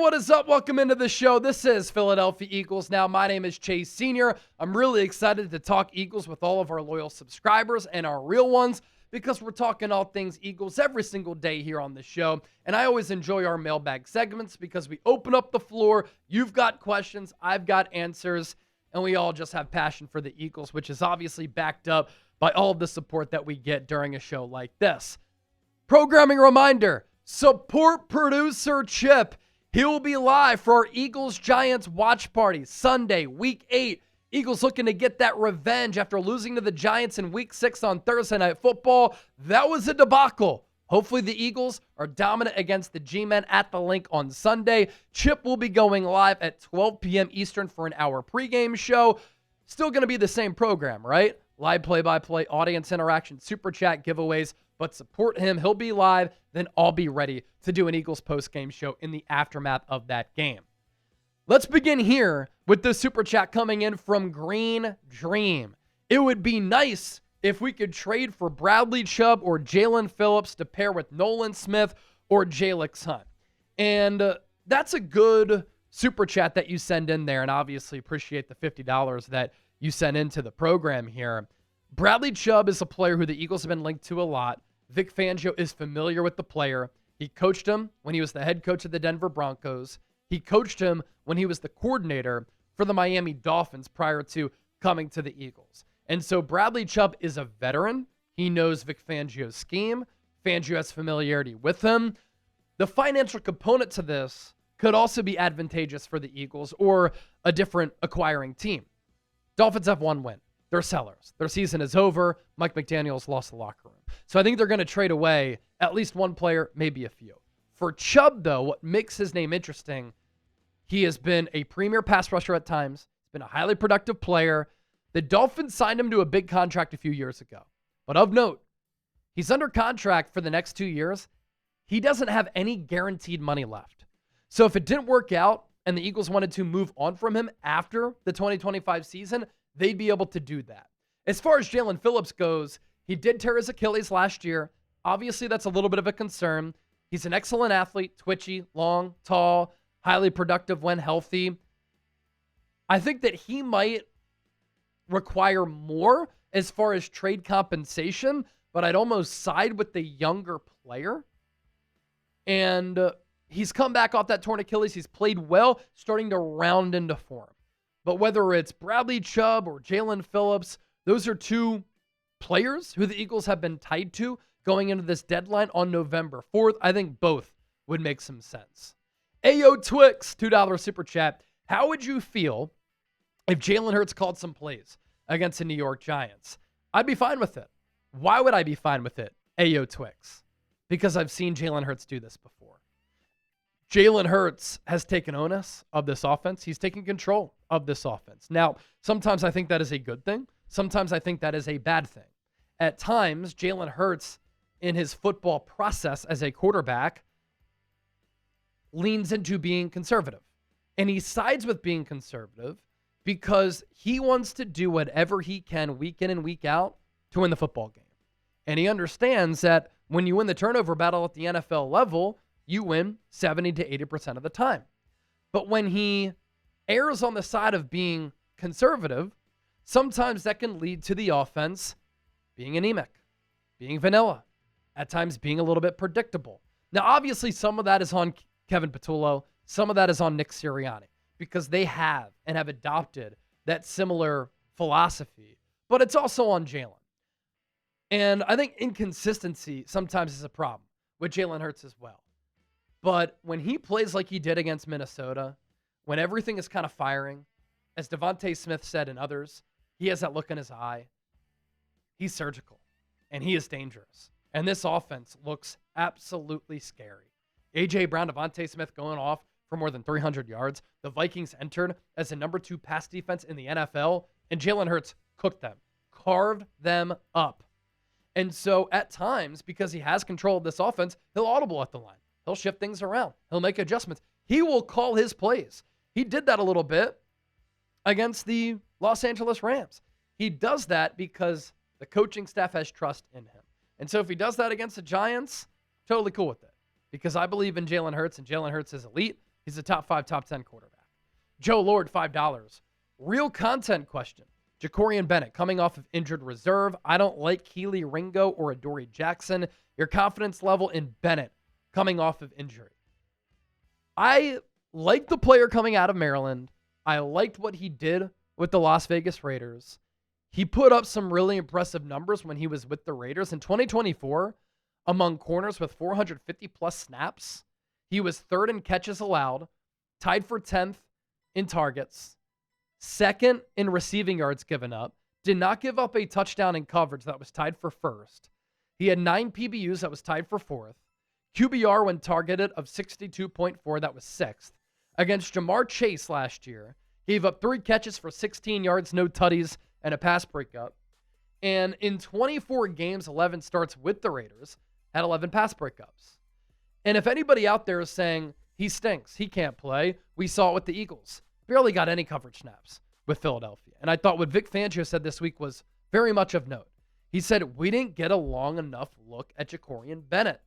what is up? Welcome into the show. This is Philadelphia Eagles Now. My name is Chase Sr. I'm really excited to talk Eagles with all of our loyal subscribers and our real ones because we're talking all things Eagles every single day here on the show. And I always enjoy our mailbag segments because we open up the floor. You've got questions, I've got answers, and we all just have passion for the Eagles, which is obviously backed up by all of the support that we get during a show like this. Programming reminder, support producer Chip. He will be live for our Eagles-Giants watch party Sunday, Week 8. Eagles looking to get that revenge after losing to the Giants in Week 6 on Thursday Night Football. That was a debacle. Hopefully the Eagles are dominant against the G-Men at the link on Sunday. Chip will be going live at 12 p.m. Eastern for an hour pregame show. Still going to be the same program, right? Live play-by-play, audience interaction, super chat giveaways. But support him. He'll be live. Then I'll be ready to do an Eagles post-game show in the aftermath of that game. Let's begin here with the super chat coming in from Green Dream. It would be nice if we could trade for Bradley Chubb or Jalen Phillips to pair with Nolan Smith or Jalix Hunt. And that's a good super chat that you send in there, and obviously appreciate the $50 that you sent into the program here. Bradley Chubb is a player who the Eagles have been linked to a lot. Vic Fangio is familiar with the player. He coached him when he was the head coach of the Denver Broncos. He coached him when he was the coordinator for the Miami Dolphins prior to coming to the Eagles. And so Bradley Chubb is a veteran. He knows Vic Fangio's scheme. Fangio has familiarity with him. The financial component to this could also be advantageous for the Eagles or a different acquiring team. Dolphins have one win. They're sellers. Their season is over. Mike McDaniel's lost the locker room. So I think they're going to trade away at least one player, maybe a few. For Chubb, though, what makes his name interesting, he has been a premier pass rusher at times. He's been a highly productive player. The Dolphins signed him to a big contract a few years ago. But of note, he's under contract for the next 2 years. He doesn't have any guaranteed money left. So if it didn't work out and the Eagles wanted to move on from him after the 2025 season, they'd be able to do that. As far as Jalen Phillips goes, he did tear his Achilles last year. Obviously, that's a little bit of a concern. He's an excellent athlete, twitchy, long, tall, highly productive when healthy. I think that he might require more as far as trade compensation, but I'd almost side with the younger player. And he's come back off that torn Achilles. He's played well, starting to round into form. But whether it's Bradley Chubb or Jalen Phillips, those are two players who the Eagles have been tied to going into this deadline on November 4th. I think both would make some sense. Ayo Twix, $2 super chat. How would you feel if Jalen Hurts called some plays against the New York Giants? I'd be fine with it. Why would I be fine with it? Ayo Twix. Because I've seen Jalen Hurts do this before. Jalen Hurts has taken onus of this offense. He's taken control of this offense. Now, sometimes I think that is a good thing. Sometimes I think that is a bad thing. At times, Jalen Hurts, in his football process as a quarterback, leans into being conservative. And he sides with being conservative because he wants to do whatever he can week in and week out to win the football game. And he understands that when you win the turnover battle at the NFL level, you win 70 to 80% of the time. But when he errs on the side of being conservative, sometimes that can lead to the offense being anemic, being vanilla, at times being a little bit predictable. Now, obviously, some of that is on Kevin Patullo. Some of that is on Nick Sirianni because they have and have adopted that similar philosophy. But it's also on Jalen. And I think inconsistency sometimes is a problem with Jalen Hurts as well. But when he plays like he did against Minnesota, when everything is kind of firing, as DeVonta Smith said and others, he has that look in his eye. He's surgical, and he is dangerous. And this offense looks absolutely scary. A.J. Brown, DeVonta Smith going off for more than 300 yards. The Vikings entered as the number 2 pass defense in the NFL, and Jalen Hurts cooked them, carved them up. And so at times, because he has control of this offense, he'll audible at the line. He'll shift things around. He'll make adjustments. He will call his plays. He did that a little bit against the Los Angeles Rams. He does that because the coaching staff has trust in him. And so if he does that against the Giants, totally cool with it. Because I believe in Jalen Hurts, and Jalen Hurts is elite. He's a top 5, top 10 quarterback. Joe Lord, $5. Real content question. Jacorian Bennett coming off of injured reserve. I don't like Keely Ringo or Adoree Jackson. Your confidence level in Bennett coming off of injury. I like the player coming out of Maryland. I liked what he did with the Las Vegas Raiders. He put up some really impressive numbers when he was with the Raiders. In 2024, among corners with 450-plus snaps, he was third in catches allowed, tied for 10th in targets, second in receiving yards given up, did not give up a touchdown in coverage that was tied for first. He had 9 PBUs that was tied for fourth. QBR when targeted of 62.4, that was sixth. Against Jamar Chase last year, gave up 3 catches for 16 yards, no tutties, and a pass breakup. And in 24 games, 11 starts with the Raiders, had 11 pass breakups. And if anybody out there is saying, he stinks, he can't play, we saw it with the Eagles. Barely got any coverage snaps with Philadelphia. And I thought what Vic Fangio said this week was very much of note. He said, we didn't get a long enough look at Jacorian Bennett.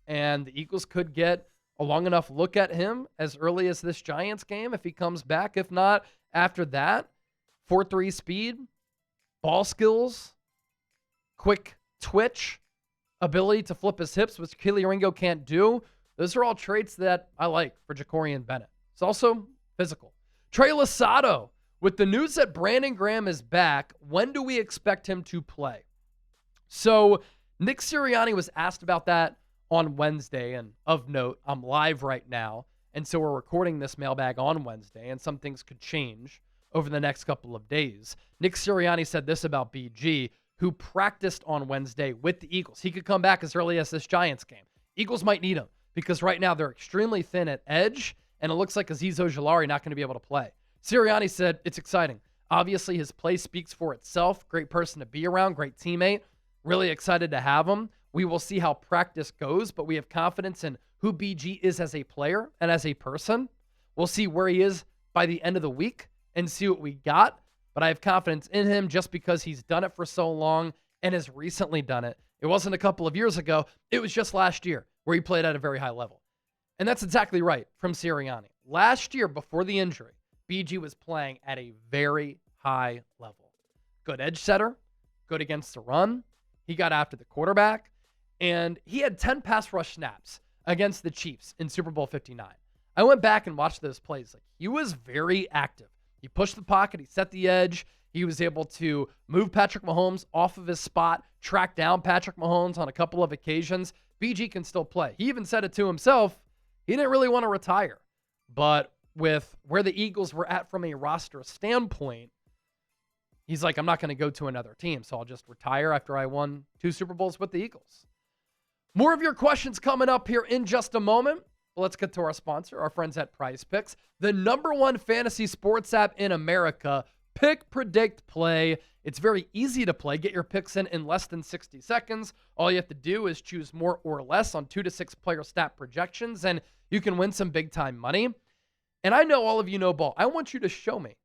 And the Eagles could get a long enough look at him as early as this Giants game if he comes back. If not, after that, 4.3 speed, ball skills, quick twitch, ability to flip his hips, which Keely Ringo can't do. Those are all traits that I like for Jacorian Bennett. It's also physical. Trey Losado, with the news that Brandon Graham is back, when do we expect him to play? So Nick Sirianni was asked about that on Wednesday, and of note, I'm live right now, and so we're recording this mailbag on Wednesday, and some things could change over the next couple of days. Nick Sirianni said this about BG, who practiced on Wednesday with the Eagles. He could come back as early as this Giants game. Eagles might need him because right now they're extremely thin at edge, and it looks like Azeez Ojulari not going to be able to play. Sirianni said it's exciting. Obviously, his play speaks for itself. Great person to be around, great teammate. Really excited to have him. We will see how practice goes, but we have confidence in who BG is as a player and as a person. We'll see where he is by the end of the week and see what we got. But I have confidence in him just because he's done it for so long and has recently done it. It wasn't a couple of years ago. It was just last year where he played at a very high level. And that's exactly right from Sirianni. Last year, before the injury, BG was playing at a very high level. Good edge setter, good against the run. He got after the quarterback, and he had 10 pass rush snaps against the Chiefs in Super Bowl 59. I went back and watched those plays. He was very active. He pushed the pocket. He set the edge. He was able to move Patrick Mahomes off of his spot, track down Patrick Mahomes on a couple of occasions. BG can still play. He even said it to himself. He didn't really want to retire. But with where the Eagles were at from a roster standpoint, he's like, I'm not going to go to another team, so I'll just retire after I won 2 Super Bowls with the Eagles. More of your questions coming up here in just a moment. But let's get to our sponsor, our friends at Prize Picks, the #1 fantasy sports app in America. Pick, predict, play. It's very easy to play. Get your picks in less than 60 seconds. All you have to do is choose more or less on 2 to 6 player stat projections, and you can win some big-time money. And I know all of you know ball. I want you to show me.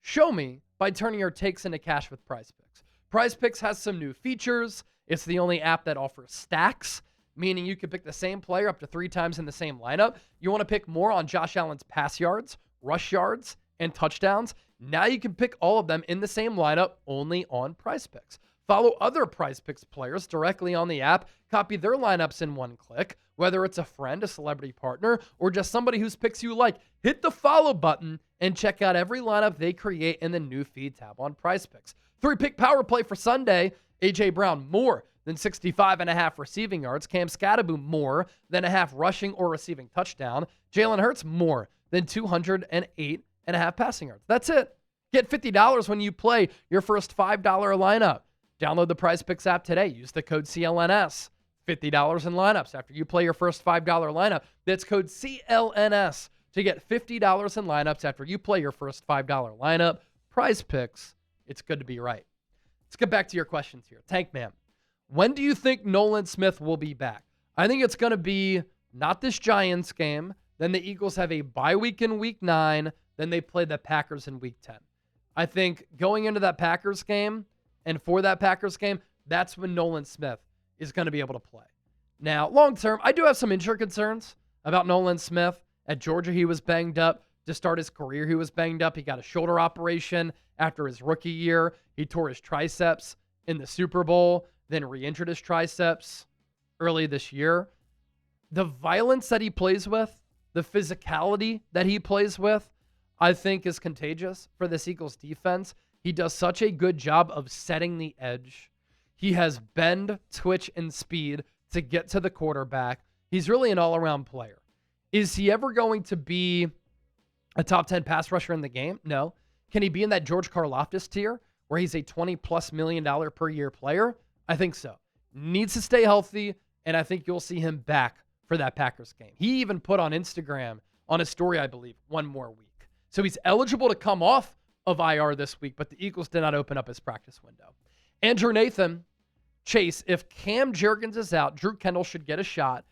Show me by turning your takes into cash with Prize Picks. Prize Picks has some new features. It's the only app that offers stacks, meaning you can pick the same player up to 3 times in the same lineup. You want to pick more on Josh Allen's pass yards, rush yards, and touchdowns. Now you can pick all of them in the same lineup only on Prize Picks. Follow other Prize Picks players directly on the app. Copy their lineups in one click. Whether it's a friend, a celebrity partner, or just somebody whose picks you like, hit the follow button and check out every lineup they create in the new feed tab on Prize Picks. 3-pick power play for Sunday. A.J. Brown, more than 65.5 receiving yards. Cam Scatterbo, more than a half rushing or receiving touchdown. Jalen Hurts, more than 208.5 passing yards. That's it. Get $50 when you play your first $5 lineup. Download the Prize Picks app today. Use the code CLNS. $50 in lineups after you play your first $5 lineup. That's code CLNS to get $50 in lineups after you play your first $5 lineup. Prize Picks. It's good to be right. Let's get back to your questions here. Tank Man, when do you think Nolan Smith will be back? I think it's going to be not this Giants game. Then the Eagles have a bye week in week 9. Then they play the Packers in week 10. I think going into that Packers game and for that Packers game, that's when Nolan Smith is going to be able to play. Now, long term, I do have some injury concerns about Nolan Smith At Georgia, he was banged up. To start his career, he was banged up. He got a shoulder operation after his rookie year. He tore his triceps in the Super Bowl, then re-injured his triceps early this year. The violence that he plays with, the physicality that he plays with, I think is contagious for this Eagles defense. He does such a good job of setting the edge. He has bend, twitch, and speed to get to the quarterback. He's really an all-around player. Is he ever going to be a top 10 pass rusher in the game? No. Can he be in that George Karlaftis tier where he's a $20+ million per year player? I think so. Needs to stay healthy, and I think you'll see him back for that Packers game. He even put on Instagram on a story, I believe, one more week. So he's eligible to come off of IR this week, but the Eagles did not open up his practice window. Andrew Nathan, Chase, if Cam Jurgens is out, Drew Kendall should get a shot.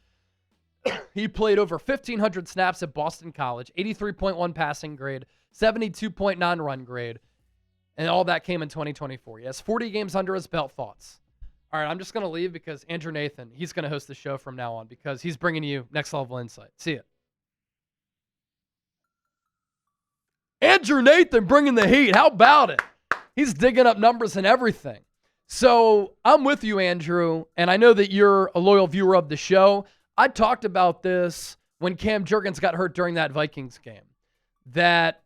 He played over 1,500 snaps at Boston College, 83.1 passing grade, 72.9 run grade, and all that came in 2024. He has 40 games under his belt. Thoughts? All right, I'm just going to leave because Andrew Nathan, he's going to host the show from now on because he's bringing you next level insight. See ya. Andrew Nathan bringing the heat. How about it? He's digging up numbers and everything. So I'm with you, Andrew, and I know that you're a loyal viewer of the show. I talked about this when Cam Jurgens got hurt during that Vikings game, that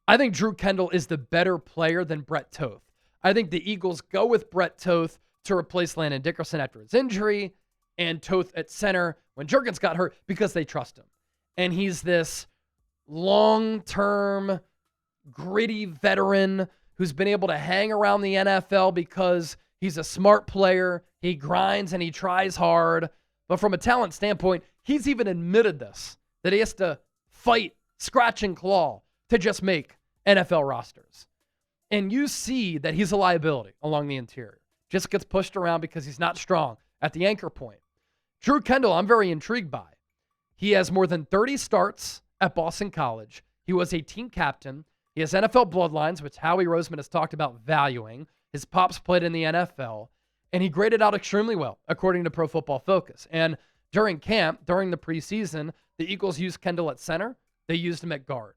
I think Drew Kendall is the better player than Brett Toth. I think the Eagles go with Brett Toth to replace Landon Dickerson after his injury and Toth at center when Jurgens got hurt because they trust him. And he's this long-term, gritty veteran who's been able to hang around the NFL because he's a smart player. He grinds and he tries hard. But from a talent standpoint, he's even admitted this, that he has to fight, scratch, and claw to just make NFL rosters. And you see that he's a liability along the interior. Just gets pushed around because he's not strong at the anchor point. Drew Kendall, I'm very intrigued by. He has more than 30 starts at Boston College. He was a team captain. He has NFL bloodlines, which Howie Roseman has talked about valuing. His pops played in the NFL. And he graded out extremely well, according to Pro Football Focus. And during camp, during the preseason, the Eagles used Kendall at center. They used him at guard.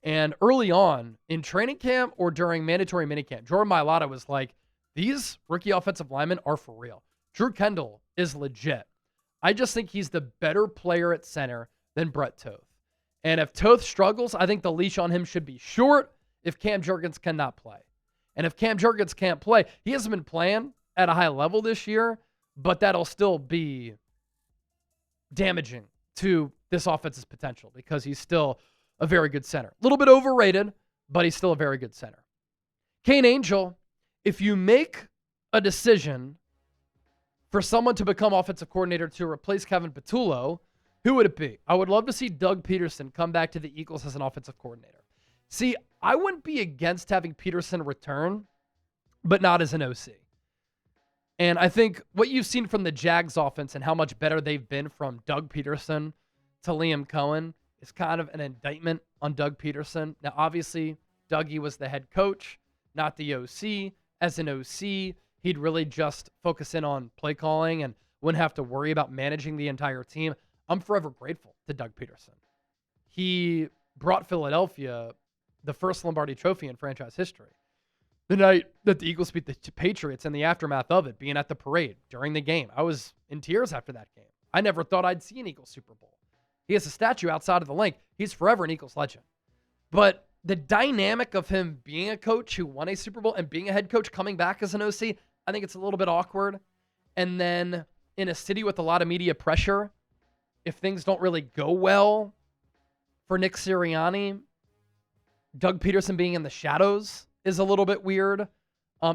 And early on in training camp or during mandatory minicamp, Jordan Mailata was like, these rookie offensive linemen are for real. Drew Kendall is legit. I just think he's the better player at center than Brett Toth. And if Toth struggles, I think the leash on him should be short if Cam Jurgens cannot play. And if Cam Jurgens can't play, he hasn't been playing at a high level this year, but that'll still be damaging to this offense's potential because he's still a very good center. A little bit overrated, but he's still a very good center. Kane Angel, if you make a decision for someone to become offensive coordinator to replace Kevin Patullo, who would it be? I would love to see Doug Peterson come back to the Eagles as an offensive coordinator. See, I wouldn't be against having Peterson return, but not as an OC. And I think what you've seen from the Jags offense and how much better they've been from Doug Peterson to Liam Cohen is kind of an indictment on Doug Peterson. Now, obviously, Dougie was the head coach, not the OC. As an OC, he'd really just focus in on play calling and wouldn't have to worry about managing the entire team. I'm forever grateful to Doug Peterson. He brought Philadelphia the first Lombardi Trophy in franchise history. The night that the Eagles beat the Patriots and the aftermath of it, being at the parade during the game. I was in tears after that game. I never thought I'd see an Eagles Super Bowl. He has a statue outside of the link. He's forever an Eagles legend. But the dynamic of him being a coach who won a Super Bowl and being a head coach coming back as an OC, I think it's a little bit awkward. And then in a city with a lot of media pressure, if things don't really go well for Nick Sirianni, Doug Peterson being in the shadows is a little bit weird.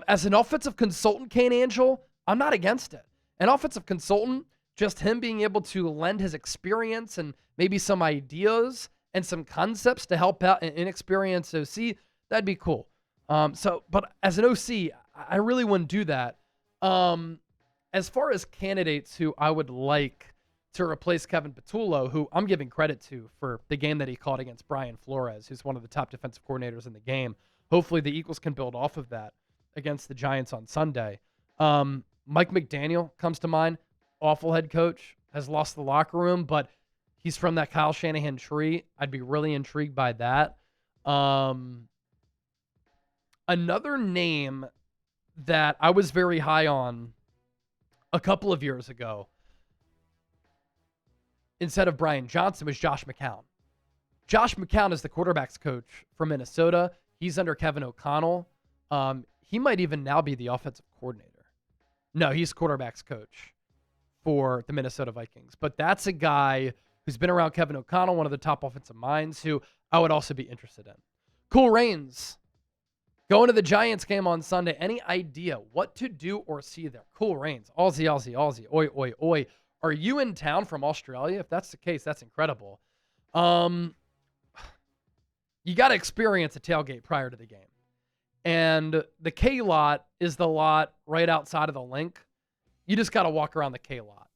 As an offensive consultant, Kane Angel, I'm not against it. An offensive consultant, just him being able to lend his experience and maybe some ideas and some concepts to help out an inexperienced OC, that'd be cool. But as an OC, I really wouldn't do that. As far as candidates who I would like to replace Kevin Patullo, who I'm giving credit to for the game that he called against Brian Flores, who's one of the top defensive coordinators in the game. Hopefully the Eagles can build off of that against the Giants on Sunday. Mike McDaniel comes to mind. Awful head coach, has lost the locker room, but He's from that Kyle Shanahan tree. I'd be really intrigued by that. Another name that I was very high on a couple of years ago, instead of Brian Johnson, was Josh McCown. Josh McCown is the quarterback's coach for Minnesota. He's under Kevin O'Connell. He might even now be the offensive coordinator. No, he's quarterback's coach for the Minnesota Vikings. But that's a guy who's been around Kevin O'Connell, one of the top offensive minds, who I would also be interested in. Cool Reigns, going to the Giants game on Sunday. Any idea what to do or see there? Cool Reigns, Aussie, Aussie, Aussie, oi, oi, oi. Are you in town from Australia? If that's the case, that's incredible. You got to experience a tailgate prior to the game. And the K lot is the lot right outside of the link. You just got to walk around the K lot.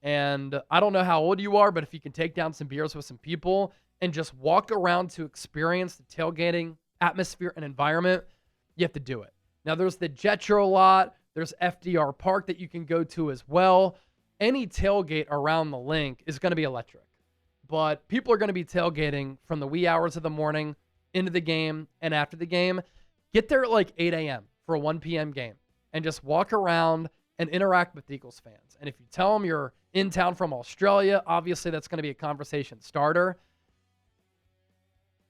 And I don't know how old you are, but if you can take down some beers with some people and just walk around to experience the tailgating atmosphere and environment, you have to do it. Now, there's the Jetro lot. There's FDR Park that you can go to as well. Any tailgate around the link is going to be electric. But people are going to be tailgating from the wee hours of the morning into the game and after the game. Get there at like 8 a.m. for a 1 p.m. game and just walk around and interact with Eagles fans. And if you tell them you're in town from Australia, obviously that's going to be a conversation starter.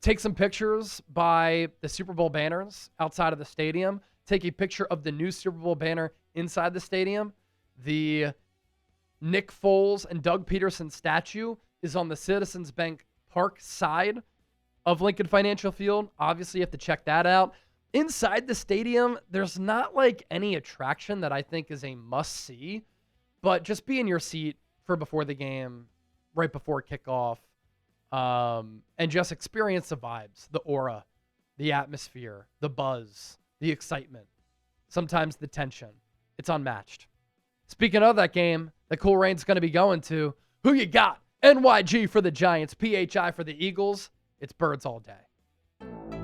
Take some pictures by the Super Bowl banners outside of the stadium. Take a picture of the new Super Bowl banner inside the stadium. The Nick Foles and Doug Peterson statue is on the Citizens Bank Park side of Lincoln Financial Field. Obviously, you have to check that out. Inside the stadium, there's not like any attraction that I think is a must-see, but just be in your seat for before the game, right before kickoff, and just experience the vibes, the aura, the atmosphere, the buzz, the excitement, sometimes the tension. It's unmatched. Speaking of that game that Cool Reigns going to be going to, who you got? NYG for the Giants, PHI for the Eagles. It's birds all day.